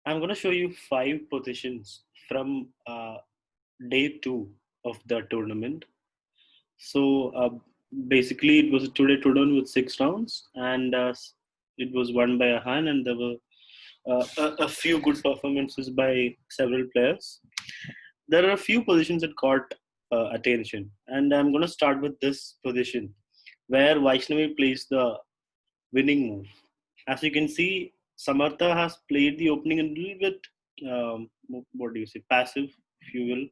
I'm going to show you 5 positions from day 2 of the tournament. So basically, it was a two-day tournament with 6 rounds, and it was won by a Han, and there were a few good performances by several players. There are a few positions that caught attention, and I'm going to start with this position where Vaishnavi plays the winning move. As you can see, Samartha has played the opening a little bit, what do you say, passive, if you will,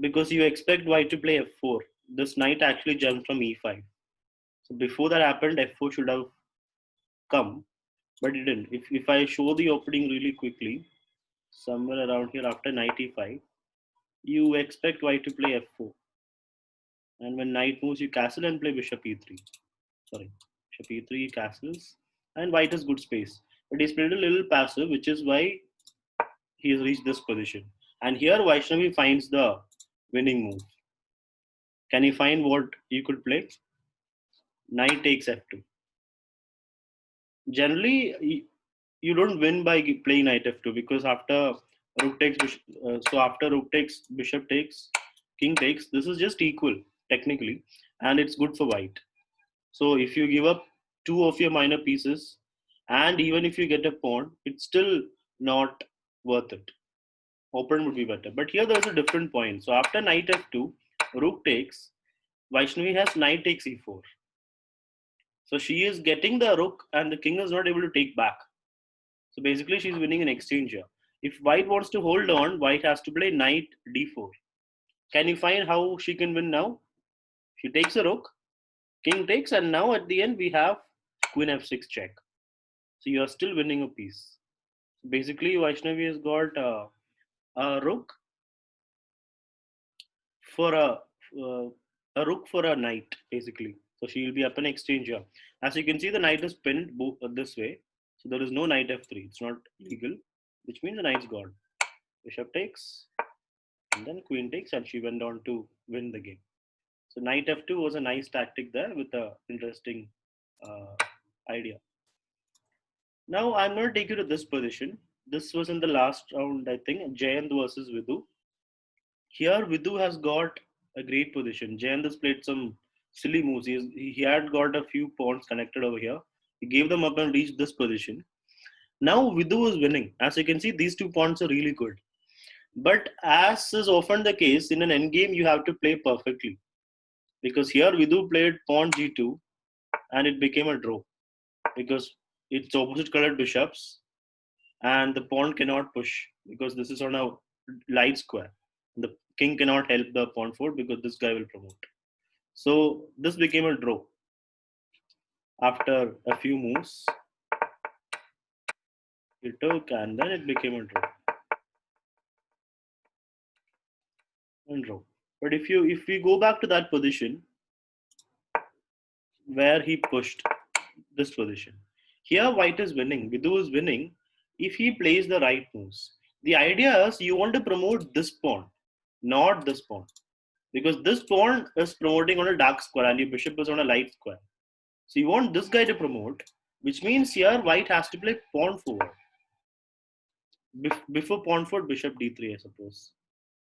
because you expect white to play f4. This knight actually jumped from e5. So before that happened, f4 should have come, but it didn't. If I show the opening really quickly, somewhere around here after knight e5, you expect white to play f4. And when knight moves, you castle and play bishop e3. Sorry, bishop e3 castles, and white has good space. But he's played a little passive, which is why he has reached this position. And here Vaishnavi finds the winning move. Can you find what you could play? Knight takes f2. Generally, you don't win by playing knight f2 because after rook takes bishop, so after rook takes bishop takes king takes, this is just equal technically, and it's good for white. So if you give up two of your minor pieces, and even if you get a pawn, it's still not worth it. Open would be better. But here there's a different point. So after knight f2, rook takes, Vaishnavi has knight takes e4. So she is getting the rook and the king is not able to take back. So basically she's winning an exchange here. If white wants to hold on, white has to play knight d4. Can you find how she can win now? She takes a rook, king takes, and now at the end we have queen f6 check. So you are still winning a piece. Basically, Vaishnavi has got a rook for uh, a rook for a knight, basically. So she will be up an exchange here. As you can see, the knight is pinned this way. So there is no knight f3. It's not legal, which means the knight's gone. Bishop takes, and then queen takes, and she went on to win the game. So knight f2 was a nice tactic there with a interesting uh, idea. Now I'm going to take you to this position. This was in the last round, I think, Jayant versus Vidhu. Here, Vidhu has got a great position. Jayant has played some silly moves. He had got a few pawns connected over here. He gave them up and reached this position. Now Vidhu is winning. As you can see, these 2 pawns are really good. But as is often the case, in an endgame, you have to play perfectly. Because here Vidhu played pawn g2 and it became a draw. Because it's opposite colored bishops and the pawn cannot push because this is on a light square. The king cannot help the pawn forward because this guy will promote. So this became a draw. After a few moves, he took and then it became a draw. And draw. But if we go back to that position where he pushed this position, here white is winning. Vidhu is winning if he plays the right moves. The idea is you want to promote this pawn, not this pawn. Because this pawn is promoting on a dark square and your bishop is on a light square. So you want this guy to promote, which means here white has to play pawn forward. Before pawn forward, bishop d3, I suppose.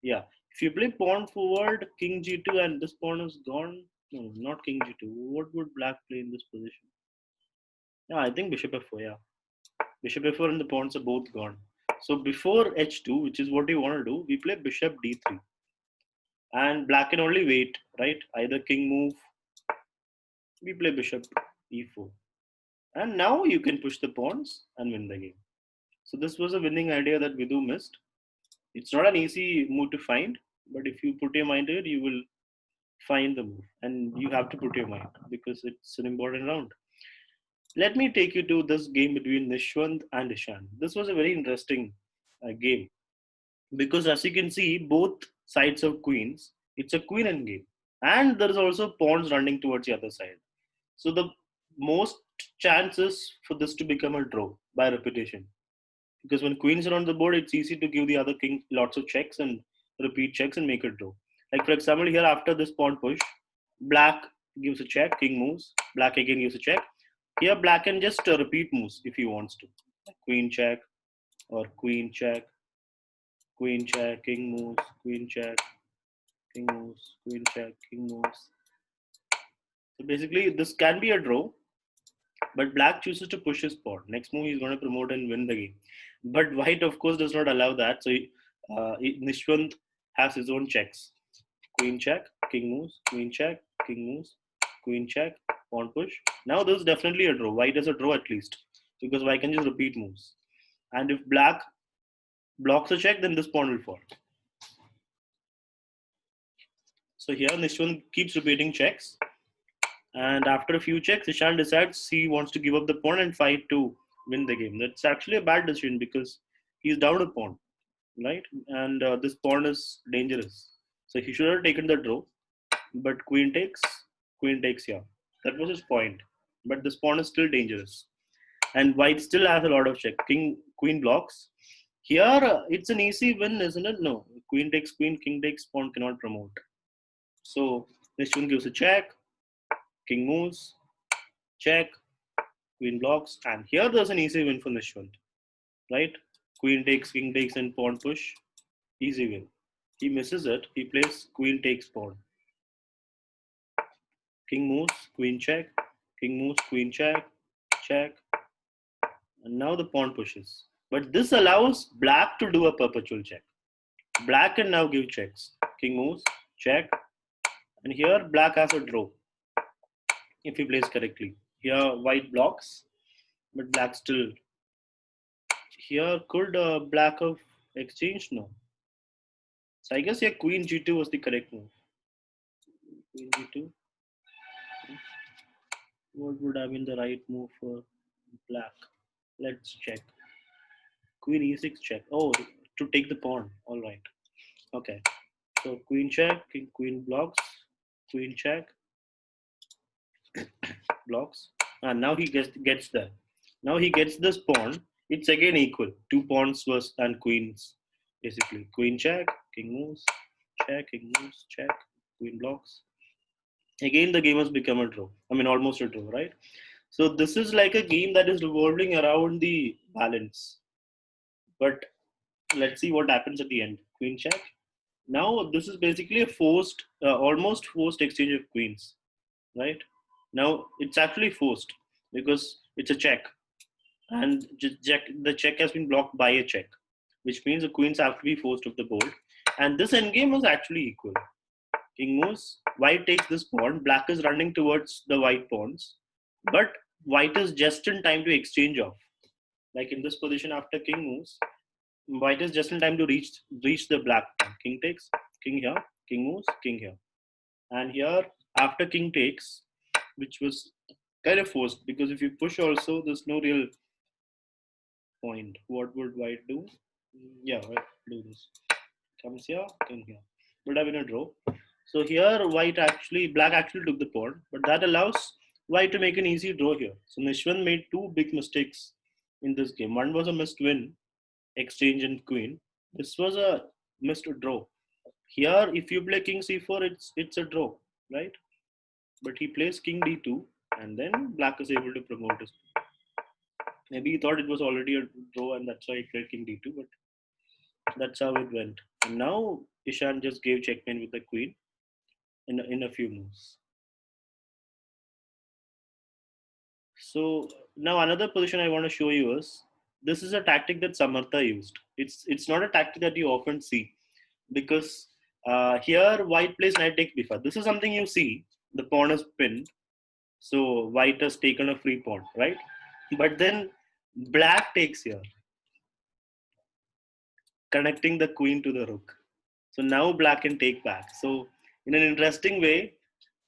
Yeah. If you play pawn forward, king g2, and this pawn is gone. No, not king g2. What would black play in this position? Yeah, I think bishop f4. Yeah. Bishop f4 and the pawns are both gone. So before h2, which is what you want to do, we play bishop d3. And black can only wait, right? Either king move, we play bishop e4. And now you can push the pawns and win the game. So this was a winning idea that Vidhu missed. It's not an easy move to find, but if you put your mind to it, you will find the move. And you have to put your mind because it's an important round. Let me take you to this game between Nishwant and Ishan. This was a very interesting game because as you can see, both sides of queens, it's a queen end game. And there is also pawns running towards the other side. So the most chances for this to become a draw by repetition. Because when queens are on the board, it's easy to give the other king lots of checks and repeat checks and make a draw. Like for example, here after this pawn push, black gives a check, king moves, black again gives a check. Here black can just repeat moves if he wants to. Queen check, or queen check, king moves, queen check, king moves, queen check, king moves. So basically, this can be a draw, but black chooses to push his pawn. Next move, he's going to promote and win the game. But white, of course, does not allow that. So Nishwant has his own checks. Queen check, king moves, queen check, king moves, queen check, pawn push. Now there's definitely a draw. White has a draw at least because white can just repeat moves. And if black blocks a check, then this pawn will fall. So here Nishwant keeps repeating checks. And after a few checks, Ishan decides he wants to give up the pawn and fight to win the game. That's actually a bad decision because he's down a pawn, right? And this pawn is dangerous. So he should have taken the draw, but queen takes here. That was his point. But this pawn is still dangerous. And white still has a lot of check. Queen blocks. Here, it's an easy win, isn't it? No. Queen takes queen, king takes pawn, cannot promote. So this one gives a check, king moves, check, queen blocks, and here there's an easy win for Nishwant, right? Queen takes, king takes, and pawn push, easy win. He misses it. He plays queen takes pawn. King moves, queen check, king moves, queen check, check, and now the pawn pushes. But this allows black to do a perpetual check. Black can now give checks. King moves, check, and here black has a draw if he plays correctly. Here white blocks, but black still. Here could black have exchanged? No. So I guess here queen g2 was the correct move. Queen g2. What would have been the right move for black? Let's check. Queen e6 check. Oh, to take the pawn. All right. Okay. So queen check, queen blocks, queen check, blocks. And now he gets there. Now he gets this pawn. It's again equal. Two pawns was and queens. Basically. Queen check, king moves, check, king moves, check, queen blocks. Again the game has become a draw. I mean almost a draw, right? So this is like a game that is revolving around the balance. But let's see what happens at the end. Queen check. Now this is basically a forced, almost forced exchange of queens, right? Now it's actually forced because it's a check, and the check has been blocked by a check, which means the queens have to be forced off the board. And this endgame was actually equal. King moves, white takes this pawn, black is running towards the white pawns, but white is just in time to exchange off. Like in this position after king moves, white is just in time to reach the black pawn. King takes, king here, king moves, king here. And here after king takes, which was kind of forced because if you push also, there's no real point. What would white do? Yeah, white do this. Comes here, king here. Would have been a draw. So here black actually took the pawn, but that allows white to make an easy draw here. So Nishwant made two big mistakes in this game. One was a missed win, exchange and queen. This was a missed draw. Here, if you play king c4, it's a draw, right? But he plays king d2, and then black is able to promote his. Maybe he thought it was already a draw, and that's why he played king d2. But that's how it went. And now Ishan just gave checkmate with the queen in a few moves. So now another position I want to show you is this is a tactic that Samartha used. It's not a tactic that you often see because here white plays knight takes b5. This is something you see. The pawn is pinned, so white has taken a free pawn, right? But then black takes here, connecting the queen to the rook. So now black can take back. So in an interesting way,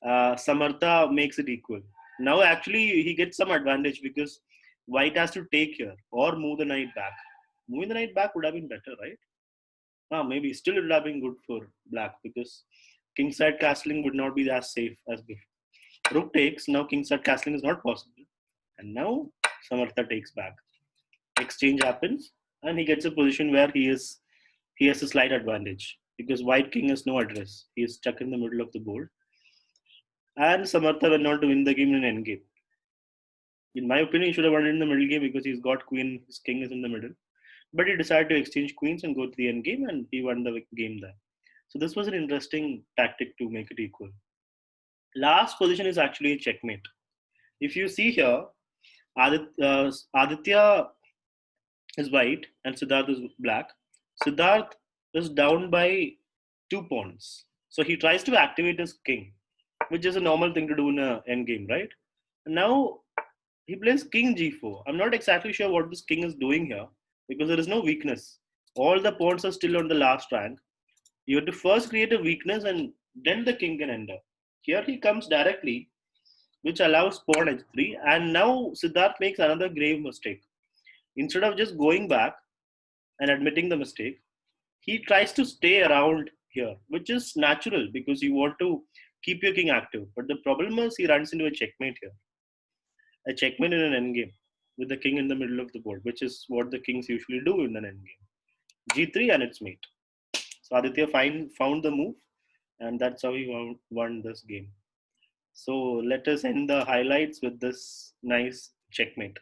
Samartha makes it equal. Now actually he gets some advantage because white has to take here or move the knight back. Moving the knight back would have been better, right? Maybe still it would have been good for black because kingside castling would not be as safe as before. Rook takes, now kingside castling is not possible. And now Samartha takes back. Exchange happens and he gets a position where he has a slight advantage because white king has no address. He is stuck in the middle of the board. And Samartha went on to win the game in an endgame. In my opinion, he should have won it in the middle game because he's got queen, his king is in the middle. but he decided to exchange queens and go to the endgame, and he won the game there. So this was an interesting tactic to make it equal. Last position is actually a checkmate. If you see here, Aditya is white and Siddharth is black. Siddharth is down by 2 pawns. So he tries to activate his king, which is a normal thing to do in a endgame, right? And now he plays king g4. I'm not exactly sure what this king is doing here because there is no weakness. All the pawns are still on the last rank. You have to first create a weakness and then the king can enter. Here he comes directly, which allows pawn h3. And now Siddharth makes another grave mistake. Instead of just going back and admitting the mistake, he tries to stay around here, which is natural because you want to keep your king active. But the problem is he runs into a checkmate here. A checkmate in an endgame with the king in the middle of the board, which is what the kings usually do in an endgame. G3 and its mate. So Aditya found the move, and that's how he won this game. So let us end the highlights with this nice checkmate.